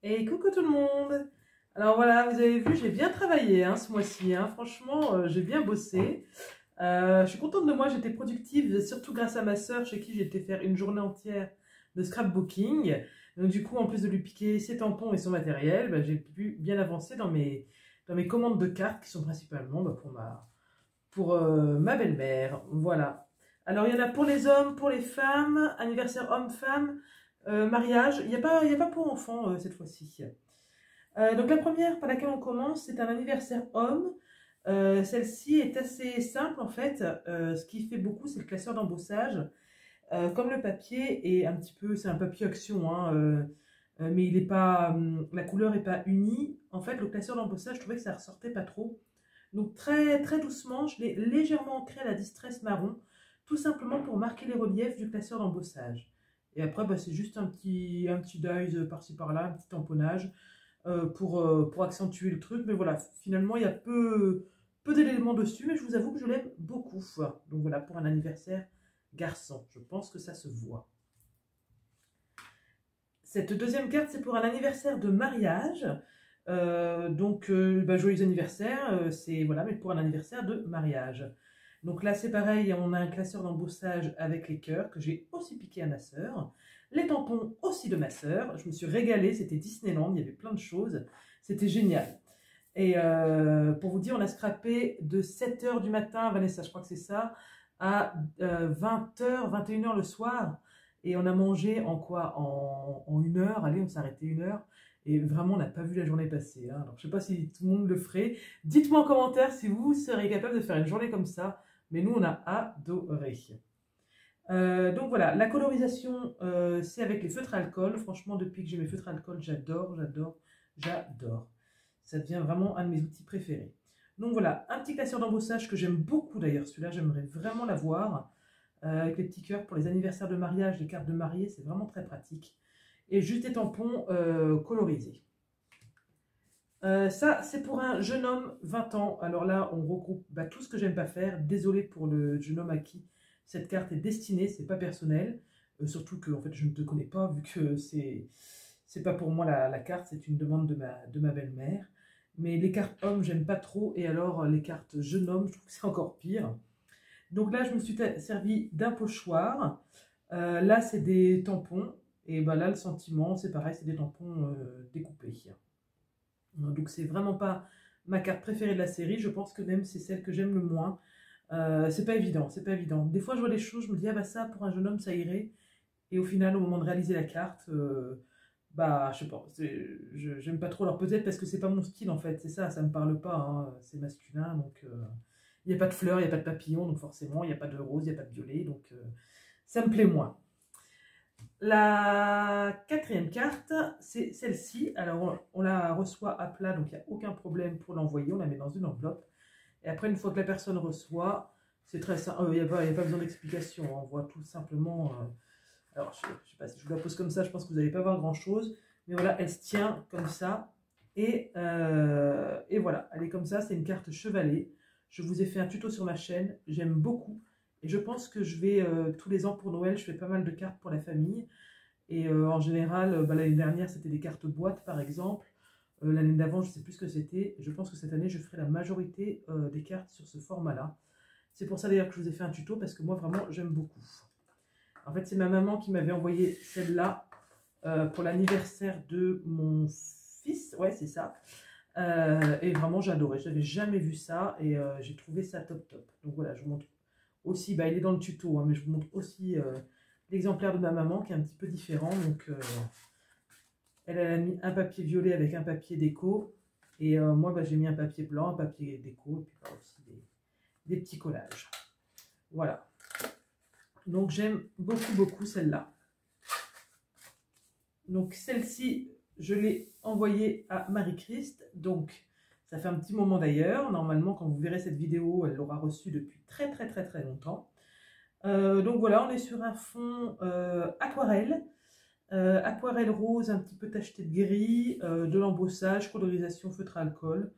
Et coucou tout le monde. Alors voilà, vous avez vu, j'ai bien travaillé hein, ce mois-ci. Hein. Franchement, j'ai bien bossé. Je suis contente de moi, j'étais productive, surtout grâce à ma sœur chez qui j'ai été faire une journée entière de scrapbooking. Donc du coup, en plus de lui piquer ses tampons et son matériel, bah, j'ai pu bien avancer dans mes commandes de cartes qui sont principalement bah, pour ma belle-mère. Voilà. Alors il y en a pour les hommes, pour les femmes, anniversaire homme-femme, mariage. Il y a pas pour enfants cette fois-ci. Donc la première par laquelle on commence, c'est un anniversaire homme. Celle-ci est assez simple en fait. Ce qui fait beaucoup, c'est le classeur d'embossage. Comme le papier est un petit peu, c'est un papier action, hein, mais il est pas, la couleur est pas unie. En fait, le classeur d'embossage, je trouvais que ça ressortait pas trop. Donc très très doucement, je l'ai légèrement ancré à la distress marron, tout simplement pour marquer les reliefs du classeur d'embossage. Et après, bah, c'est juste un petit dies par-ci par-là, un petit tamponnage pour accentuer le truc. Mais voilà, finalement, il y a peu d'éléments dessus, mais je vous avoue que je l'aime beaucoup. Donc voilà, pour un anniversaire garçon, je pense que ça se voit. Cette deuxième carte, c'est pour un anniversaire de mariage. Bah, joyeux anniversaire, c'est voilà, mais pour un anniversaire de mariage. Donc là, c'est pareil, on a un classeur d'embossage avec les cœurs que j'ai aussi piqué à ma sœur. Les tampons aussi de ma sœur. Je me suis régalée, c'était Disneyland, il y avait plein de choses. C'était génial. Et pour vous dire, on a scrappé de 7h du matin, Vanessa, je crois que c'est ça, à 20h, 21h le soir. Et on a mangé en quoi? En 1 heure. Allez, on s'est arrêté 1 heure. Et vraiment, on n'a pas vu la journée passer. Hein. Alors, je ne sais pas si tout le monde le ferait. Dites-moi en commentaire si vous seriez capable de faire une journée comme ça. Mais nous, on a adoré. Donc voilà, la colorisation, c'est avec les feutres à alcool. Franchement, depuis que j'ai mes feutres à alcool, j'adore, j'adore, j'adore. Ça devient vraiment un de mes outils préférés. Donc voilà, un petit classeur d'embossage que j'aime beaucoup d'ailleurs. Celui-là, j'aimerais vraiment l'avoir. Avec les petits cœurs pour les anniversaires de mariage, les cartes de mariée, c'est vraiment très pratique. Et juste des tampons colorisés. Ça, c'est pour un jeune homme 20 ans. Alors là, on regroupe bah, tout ce que j'aime pas faire. Désolé pour le jeune homme à qui cette carte est destinée, c'est pas personnel. Surtout que en fait, je ne te connais pas, vu que c'est pas pour moi la carte, c'est une demande de ma belle-mère. Mais les cartes hommes, j'aime pas trop. Et alors, les cartes jeune homme, je trouve que c'est encore pire. Donc là, je me suis servi d'un pochoir. Là, c'est des tampons. Et bah, là, le sentiment, c'est pareil, c'est des tampons découpés. Donc c'est vraiment pas ma carte préférée de la série. Je pense que même c'est celle que j'aime le moins. C'est pas évident, c'est pas évident. Des fois, je vois des choses, je me dis, ah bah ça, pour un jeune homme, ça irait. Et au final, au moment de réaliser la carte, bah, je sais pas, j'aime pas trop leur peut-être parce que c'est pas mon style en fait. C'est ça me parle pas. Hein. C'est masculin, donc il n'y a pas de fleurs, il n'y a pas de papillons, donc forcément, il n'y a pas de rose, il n'y a pas de violet, donc ça me plaît moins. La quatrième carte, c'est celle-ci. Alors, on la reçoit à plat, donc il n'y a aucun problème pour l'envoyer. On la met dans une enveloppe. Et après, une fois que la personne reçoit, c'est très simple. Il n'y a pas besoin d'explication. On voit tout simplement... alors, je ne sais pas si je vous la pose comme ça, je pense que vous n'allez pas voir grand-chose. Mais voilà, elle se tient comme ça. Et voilà, elle est comme ça. C'est une carte chevalet. Je vous ai fait un tuto sur ma chaîne. J'aime beaucoup. Et je pense que je vais, tous les ans pour Noël, je fais pas mal de cartes pour la famille. Et en général, bah, l'année dernière, c'était des cartes boîtes, par exemple. L'année d'avant, je ne sais plus ce que c'était. Je pense que cette année, je ferai la majorité des cartes sur ce format-là. C'est pour ça d'ailleurs que je vous ai fait un tuto, parce que moi, vraiment, j'aime beaucoup. En fait, c'est ma maman qui m'avait envoyé celle-là pour l'anniversaire de mon fils. Ouais, c'est ça. Et vraiment, j'ai adoré. Je n'avais jamais vu ça et j'ai trouvé ça top top. Donc voilà, je vous montre aussi, bah, il est dans le tuto, hein, mais je vous montre aussi l'exemplaire de ma maman qui est un petit peu différent. Donc, elle a mis un papier violet avec un papier déco. Et moi, bah, j'ai mis un papier blanc, un papier déco, et puis bah, aussi des petits collages. Voilà. Donc, j'aime beaucoup, beaucoup celle-là. Donc, celle-ci, je l'ai envoyée à Marie-Christ. Donc, ça fait un petit moment d'ailleurs. Normalement, quand vous verrez cette vidéo, elle l'aura reçue depuis très, très, très, très longtemps. Donc voilà, on est sur un fond aquarelle. Aquarelle rose, un petit peu tacheté de gris, de l'embossage, colorisation, feutre à alcool.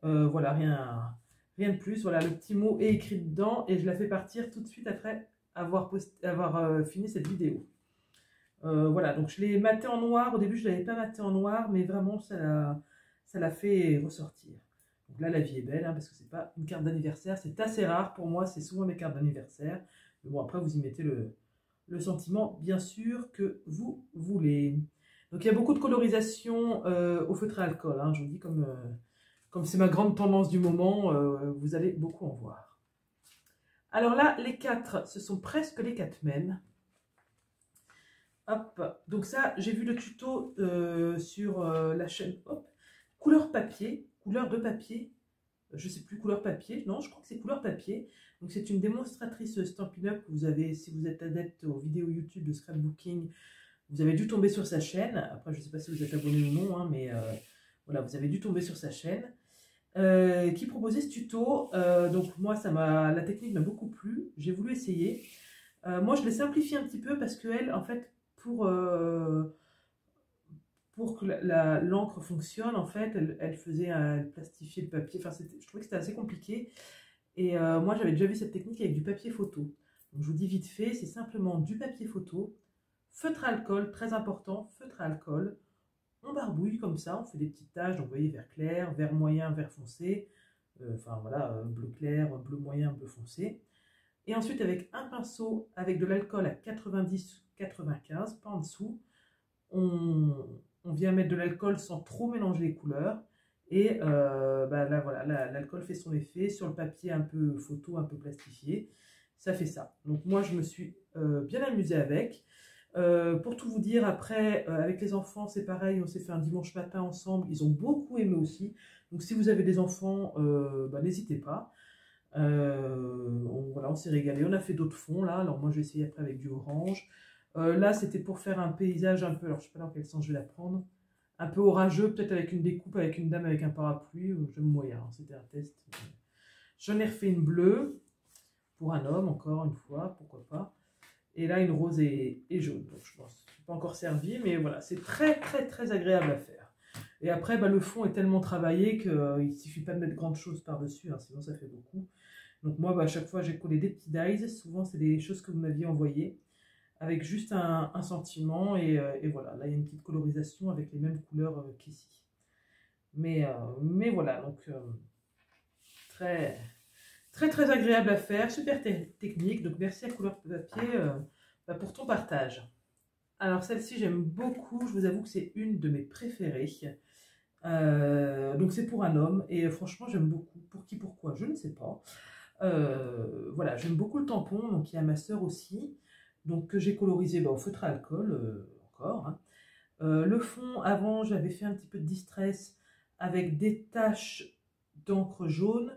Voilà, rien de plus. Voilà, le petit mot est écrit dedans et je la fais partir tout de suite après avoir fini cette vidéo. Voilà, donc je l'ai maté en noir. Au début, je ne l'avais pas maté en noir, mais vraiment, ça l'a fait ressortir. Donc là, la vie est belle, hein, parce que c'est pas une carte d'anniversaire. C'est assez rare pour moi, c'est souvent mes cartes d'anniversaire. Mais bon, après, vous y mettez le sentiment, bien sûr, que vous voulez. Donc il y a beaucoup de colorisation au feutre à alcool. Hein, je vous dis, comme c'est ma grande tendance du moment, vous allez beaucoup en voir. Alors là, les 4, ce sont presque les 4 mêmes. Hop, donc ça, j'ai vu le tuto sur la chaîne, hop, couleur papier, couleur de papier, je sais plus, couleur papier, non, je crois que c'est couleur papier. Donc c'est une démonstratrice Stampin' Up que vous avez, si vous êtes adepte aux vidéos YouTube de scrapbooking, vous avez dû tomber sur sa chaîne. Après, je ne sais pas si vous êtes abonné ou non, hein, mais voilà, vous avez dû tomber sur sa chaîne. Qui proposait ce tuto. Donc moi, la technique m'a beaucoup plu. J'ai voulu essayer. Moi, je l'ai simplifié un petit peu parce qu'elle, en fait, pour que l'encre fonctionne, en fait, elle plastifiait le papier. Enfin, je trouvais que c'était assez compliqué. Et moi, j'avais déjà vu cette technique avec du papier photo. Donc, je vous dis vite fait, c'est simplement du papier photo, feutre à alcool, très important, feutre à alcool. On barbouille comme ça, on fait des petites taches, donc vous voyez, vert clair, vert moyen, vert foncé. Enfin voilà, bleu clair, bleu moyen, bleu foncé. Et ensuite, avec un pinceau, avec de l'alcool à 90-95, pas en dessous, on vient mettre de l'alcool sans trop mélanger les couleurs. Et là, voilà, l'alcool fait son effet sur le papier un peu photo, un peu plastifié. Ça fait ça. Donc moi, je me suis bien amusée avec. Pour tout vous dire, après, avec les enfants, c'est pareil, on s'est fait un dimanche matin ensemble. Ils ont beaucoup aimé aussi. Donc si vous avez des enfants, n'hésitez pas. Voilà, on s'est régalé. On a fait d'autres fonds là. Alors moi, je vais essayer après avec du orange. Là, c'était pour faire un paysage un peu, alors je ne sais pas dans quel sens je vais la prendre, un peu orageux, peut-être avec une découpe, avec une dame avec un parapluie, j'aime moyen, hein, c'était un test. J'en ai refait une bleue, pour un homme, encore une fois, pourquoi pas. Et là, une rose et jaune, donc je pense que je n'ai pas encore servi, mais voilà, c'est très très très agréable à faire. Et après, le fond est tellement travaillé qu'il ne suffit pas de mettre grande chose par-dessus, hein, sinon ça fait beaucoup. Donc moi, à chaque fois, j'ai collé des petits dies, souvent c'est des choses que vous m'aviez envoyées, avec juste un sentiment, et voilà, là il y a une petite colorisation avec les mêmes couleurs qu'ici. Mais voilà, donc très, très très agréable à faire, super technique, donc merci à Couleur Papier pour ton partage. Alors celle-ci j'aime beaucoup, je vous avoue que c'est une de mes préférées. Donc c'est pour un homme, et franchement j'aime beaucoup. Pour qui, pourquoi, je ne sais pas. Voilà, j'aime beaucoup le tampon, donc il y a ma soeur aussi, donc que j'ai colorisé au feutre à alcool, encore. Hein. Le fond, avant, j'avais fait un petit peu de distress avec des taches d'encre jaune.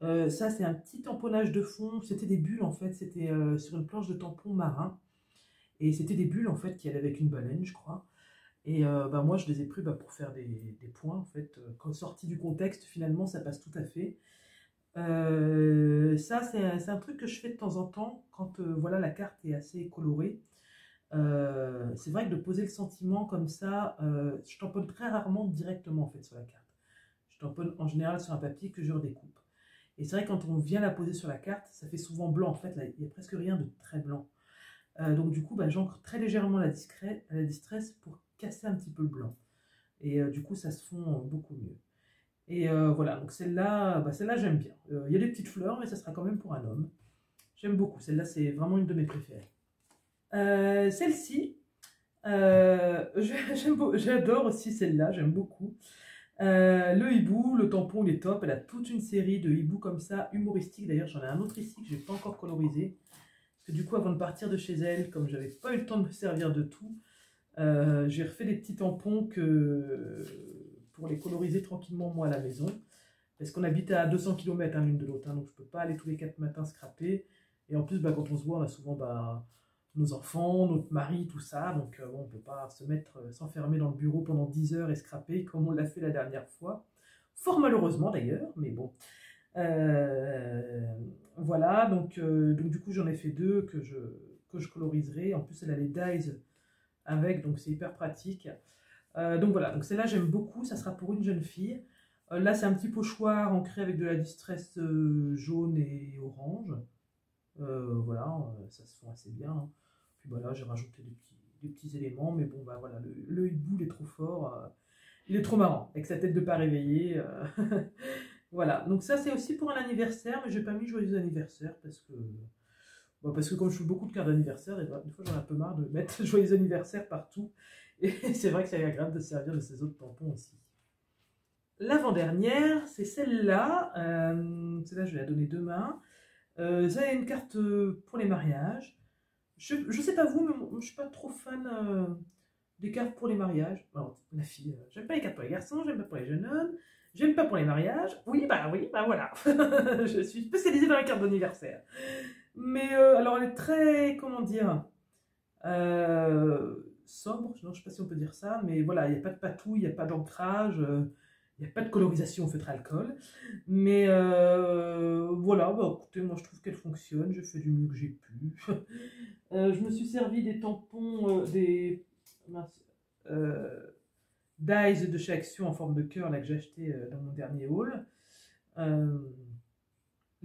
Ça, c'est un petit tamponnage de fond. C'était des bulles, en fait. C'était sur une planche de tampon marin. Et c'était des bulles, en fait, qui allaient avec une baleine, je crois. Et moi, je les ai pris pour faire des points, en fait. Quand sorti du contexte, finalement, ça passe tout à fait. Ça, c'est un truc que je fais de temps en temps quand voilà, la carte est assez colorée. C'est vrai que de poser le sentiment comme ça, je tamponne très rarement directement en fait sur la carte. Je tamponne en général sur un papier que je redécoupe. Et c'est vrai que quand on vient la poser sur la carte, ça fait souvent blanc en fait, là, il n'y a presque rien de très blanc. Donc du coup, j'encre très légèrement la distress pour casser un petit peu le blanc. Et du coup, ça se fond beaucoup mieux. Et voilà, donc celle-là, j'aime bien. Il y a des petites fleurs, mais ça sera quand même pour un homme. J'aime beaucoup, celle-là c'est vraiment une de mes préférées. Celle-ci, j'adore aussi celle-là, j'aime beaucoup. Le hibou, le tampon, il est top. Elle a toute une série de hiboux comme ça, humoristiques. D'ailleurs, j'en ai un autre ici que je n'ai pas encore colorisé. Parce que du coup, avant de partir de chez elle, comme j'avais pas eu le temps de me servir de tout, j'ai refait des petits tampons pour les coloriser tranquillement moi à la maison. Parce qu'on habite à 200 km l'une de l'autre, hein, donc je ne peux pas aller tous les 4 matins scraper. Et en plus, quand on se voit, on a souvent nos enfants, notre mari, tout ça. Donc on ne peut pas s'enfermer dans le bureau pendant 10 heures et scraper comme on l'a fait la dernière fois. Fort malheureusement d'ailleurs, mais bon. Voilà, donc du coup j'en ai fait 2 que je coloriserai. En plus elle a les dies avec, donc c'est hyper pratique. Donc voilà, donc celle-là j'aime beaucoup, ça sera pour une jeune fille. Là c'est un petit pochoir ancré avec de la distress jaune et orange. Voilà, ça se fond assez bien. Hein. Puis voilà, j'ai rajouté des petits éléments, mais bon, bah voilà, le hibou, il est trop fort, il est trop marrant, avec sa tête de pas réveillée. Voilà, donc ça c'est aussi pour un anniversaire, mais j'ai pas mis joyeux anniversaire parce que comme je fais beaucoup de cartes d'anniversaire, et ben, des fois j'en ai un peu marre de mettre joyeux anniversaire partout. Et c'est vrai que c'est agréable de se servir de ces autres tampons aussi. L'avant-dernière, c'est celle-là. Celle-là, je vais la donner demain. Ça, une carte pour les mariages. Je sais pas vous, mais moi, je suis pas trop fan des cartes pour les mariages. Alors, la fille, j'aime pas les cartes pour les garçons, j'aime pas pour les jeunes hommes, j'aime pas pour les mariages. Oui, bah voilà. Je suis spécialisée dans les cartes d'anniversaire. Mais alors, elle est très, comment dire, sobre, non, je sais pas si on peut dire ça, mais voilà, il n'y a pas de patouille, il n'y a pas d'ancrage, il n'y a pas de colorisation au feutre alcool. Mais voilà, bah, écoutez, moi je trouve qu'elle fonctionne, je fais du mieux que j'ai pu. Je me suis servi des tampons, dies de chez Action en forme de cœur là, que j'ai acheté dans mon dernier haul.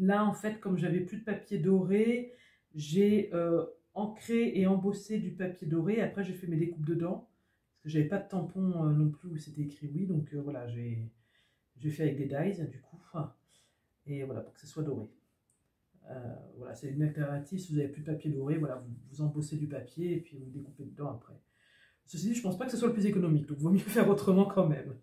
Là, en fait, comme j'avais plus de papier doré, j'ai ancré et embossé du papier doré. Après, j'ai fait mes découpes dedans. Parce que j'avais pas de tampon non plus où c'était écrit oui. Donc voilà, j'ai fait avec des dies, du coup. Et voilà, pour que ce soit doré. Voilà, c'est une alternative. Si vous n'avez plus de papier doré, voilà, vous embossez du papier et puis vous découpez dedans après. Ceci dit, je pense pas que ce soit le plus économique. Donc, il vaut mieux faire autrement quand même.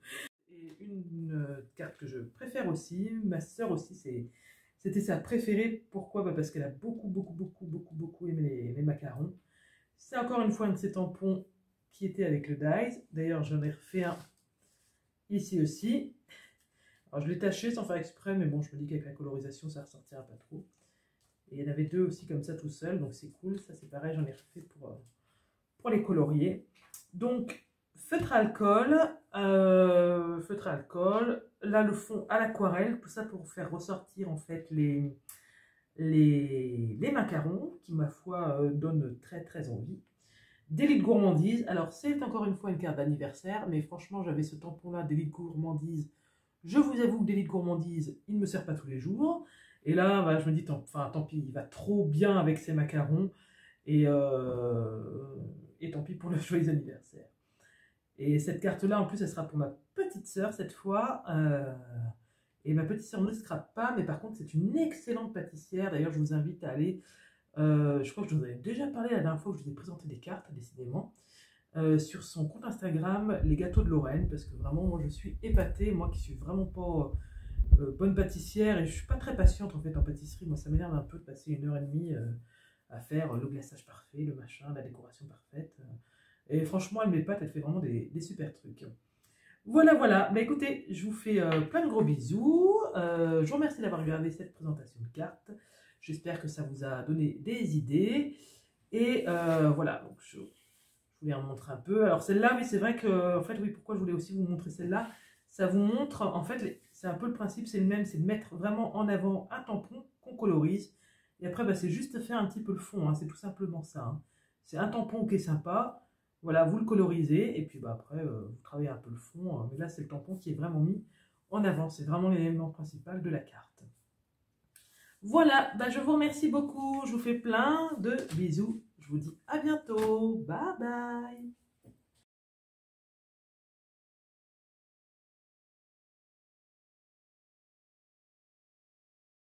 Et une carte que je préfère aussi, ma soeur aussi, c'était sa préférée. Pourquoi? Bah parce qu'elle a beaucoup aimé les macarons. C'est encore une fois un de ces tampons qui était avec le dies. D'ailleurs, j'en ai refait un ici aussi. Alors, je l'ai taché sans faire exprès, mais bon, je me dis qu'avec la colorisation, ça ressortira pas trop. Et il y en avait deux aussi comme ça tout seul, donc c'est cool. Ça, c'est pareil, j'en ai refait pour les colorier. Donc, feutre alcool, là le fond à l'aquarelle, tout ça pour faire ressortir en fait les macarons qui ma foi donnent très envie. Délit de gourmandise, alors c'est encore une fois une carte d'anniversaire, mais franchement j'avais ce tampon là, délit de gourmandise, je vous avoue que délit de gourmandise, il ne me sert pas tous les jours, et là bah, je me dis tant pis, il va trop bien avec ces macarons, et tant pis pour le joyeux anniversaire. Et cette carte-là, en plus, elle sera pour ma petite sœur cette fois. Et ma petite sœur ne scrape pas, mais par contre, c'est une excellente pâtissière. D'ailleurs, je vous invite à aller. Je crois que je vous en avais déjà parlé la dernière fois que je vous ai présenté des cartes, décidément. Sur son compte Instagram, les gâteaux de Lorraine, parce que vraiment, moi, je suis épatée. Moi qui suis vraiment pas bonne pâtissière et je suis pas très patiente en fait en pâtisserie. Moi, ça m'énerve un peu de passer 1h30 à faire le glaçage parfait, le machin, la décoration parfaite. Et franchement, elle m'épate, elle fait vraiment des super trucs. Voilà. Bah écoutez, je vous fais plein de gros bisous. Je vous remercie d'avoir regardé cette présentation de cartes. J'espère que ça vous a donné des idées. Et voilà, donc je voulais en montrer un peu. Alors celle-là, mais c'est vrai que, en fait, oui, pourquoi je voulais aussi vous montrer celle-là? Ça vous montre, en fait, c'est un peu le principe, c'est le même, c'est de mettre vraiment en avant un tampon qu'on colorise. Et après, bah, c'est juste faire un petit peu le fond, hein, c'est tout simplement ça. Hein. C'est un tampon qui est sympa. Voilà, vous le colorisez, et puis bah, après, vous travaillez un peu le fond. Mais là, c'est le tampon qui est vraiment mis en avant. C'est vraiment l'élément principal de la carte. Voilà, bah, je vous remercie beaucoup. Je vous fais plein de bisous. Je vous dis à bientôt. Bye bye.